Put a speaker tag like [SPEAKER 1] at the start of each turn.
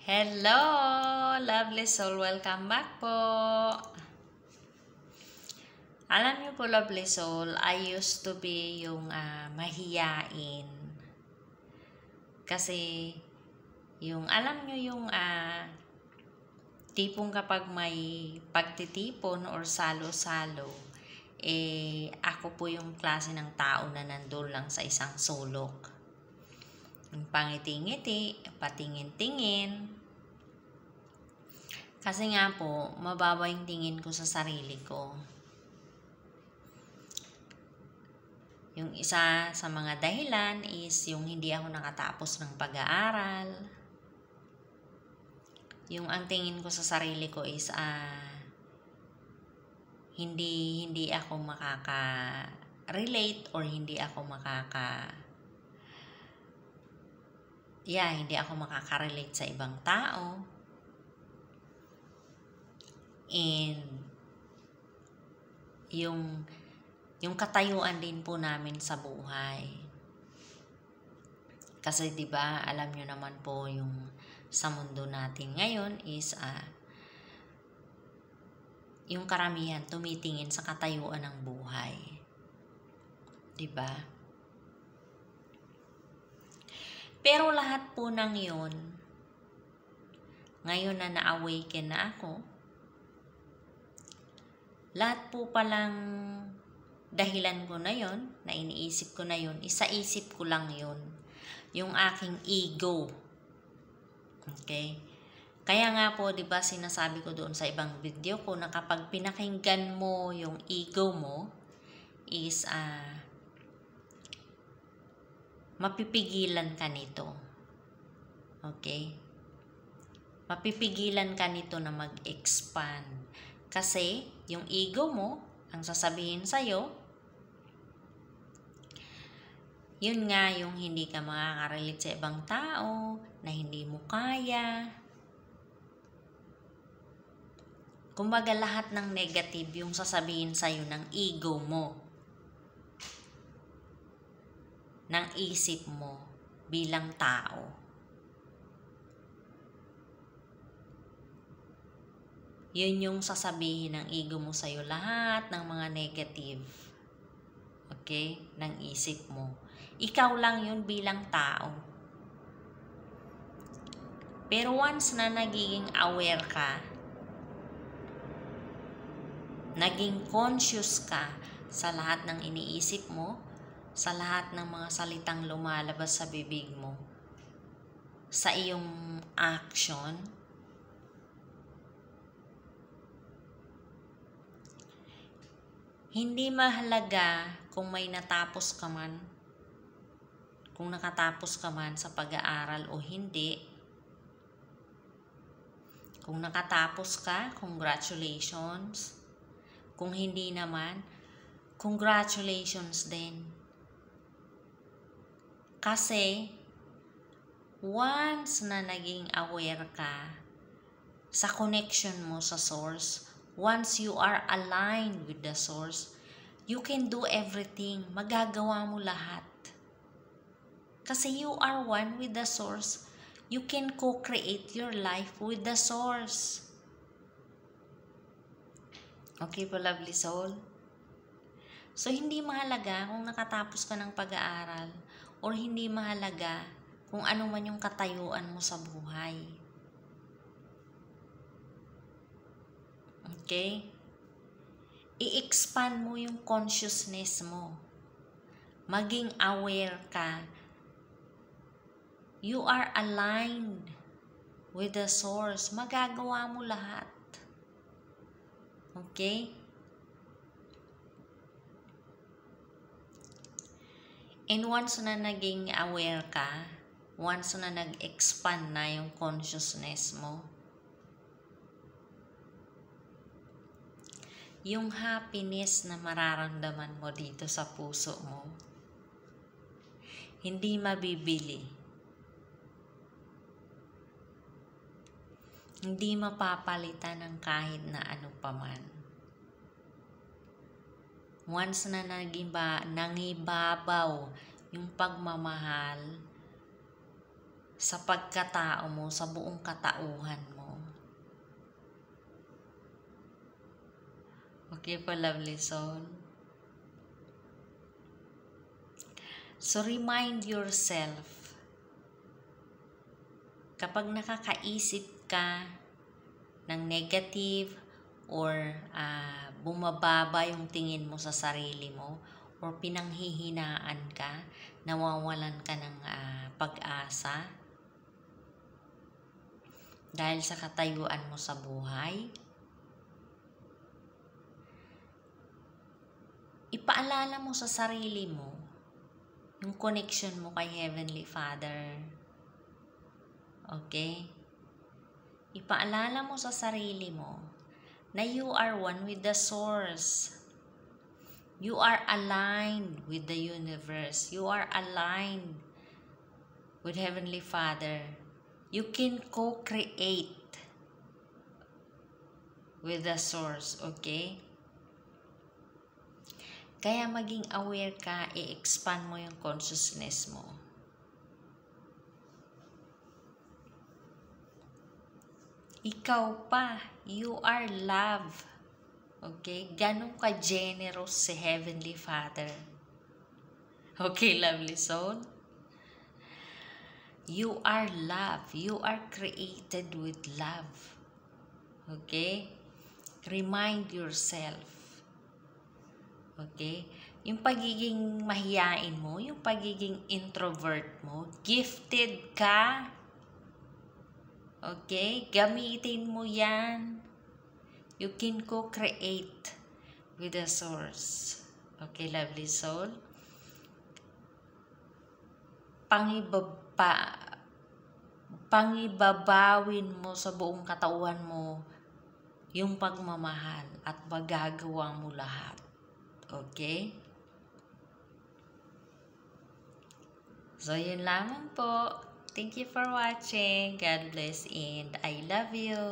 [SPEAKER 1] Hello, lovely soul. Welcome back po. Alam niyo po, lovely soul, I used to be yung mahiyain. Kasi, alam niyo yung tipong kapag may pagtitipon or salo-salo, ako po yung klase ng tao na nandun lang sa isang sulok. Yung pangiti-ngiti, patingin-tingin. Kasi nga po, mababa yung tingin ko sa sarili ko. Yung isa sa mga dahilan is yung hindi ako nakatapos ng pag-aaral. Yung ang tingin ko sa sarili ko is hindi ako makaka-relate or hindi ako makaka-relate sa ibang tao. And yung katayuan din po namin sa buhay. Kasi 'di ba, alam niyo naman po yung sa mundo natin ngayon is yung karamihan tumitingin sa katayuan ng buhay. 'Di ba? Pero lahat po ng 'yon, ngayon na na-awaken na ako, lahat po palang dahilan ko na yon, na iniisip ko na yon, isa isip ko lang yon, yung aking ego. Okay? Kaya nga po, di ba, sinasabi ko doon sa ibang video ko na kapag pinakinggan mo yung ego mo, is mapipigilan ka nito. Okay? Mapipigilan ka nito na mag-expand. Kasi, yung ego mo, ang sasabihin sa'yo, yun nga yung hindi ka makaka-relate sa ibang tao, na hindi mo kaya. Kumbaga lahat ng negative yung sasabihin sa'yo ng ego mo, ng isip mo bilang tao. Yun yung sasabihin ng ego mo sa'yo, lahat ng mga negative, okay, ng isip mo. Ikaw lang yun bilang tao. Pero once na nagiging aware ka, naging conscious ka sa lahat ng iniisip mo, sa lahat ng mga salitang lumalabas sa bibig mo, sa iyong action, hindi mahalaga kung may natapos ka man, kung nakatapos ka man sa pag-aaral o hindi. Kung nakatapos ka, congratulations. Kung hindi naman, congratulations din. Kasi, once na naging aware ka sa connection mo sa source, once you are aligned with the source, you can do everything. Magagawa mo lahat. Kasi you are one with the source. You can co-create your life with the source. Okay po, lovely soul? So, hindi mahalaga kung nakatapos ka ng pag-aaral or hindi mahalaga kung ano man yung katayuan mo sa buhay. Okay? I-expand mo yung consciousness mo. Maging aware ka. You are aligned with the source. Magagawa mo lahat. Okay? And once na naging aware ka, once na nag-expand na yung consciousness mo, yung happiness na mararamdaman mo dito sa puso mo, hindi mabibili. Hindi mapapalitan ng kahit na ano paman. Once na nangibabaw yung pagmamahal, sa pagkatao mo, sa buong katauhan mo. Okay po, lovely soul? So, remind yourself, kapag nakakaisip ka ng negative or bumababa yung tingin mo sa sarili mo or pinanghihinaan ka, nawawalan ka ng pag-asa dahil sa katayuan mo sa buhay, ipaalala mo sa sarili mo yung connection mo kay Heavenly Father. Okay? Ipaalala mo sa sarili mo na you are one with the Source. You are aligned with the universe. You are aligned with Heavenly Father. You can co-create with the Source, okay? Kaya maging aware ka, i-expand mo yung consciousness mo. Ikaw pa, you are love. Okay? Ganun ka-generous si Heavenly Father. Okay, lovely soul? You are love. You are created with love. Okay? Remind yourself. Okay? Yung pagiging mahiyain mo, yung pagiging introvert mo, gifted ka. Okay? Gamitin mo yan. You can co-create with the Source. Okay, lovely soul? Pangibabawin mo sa buong katawan mo yung pagmamahal at magagawa mo lahat. Okay? So, yun lamang po. Thank you for watching. God bless and I love you.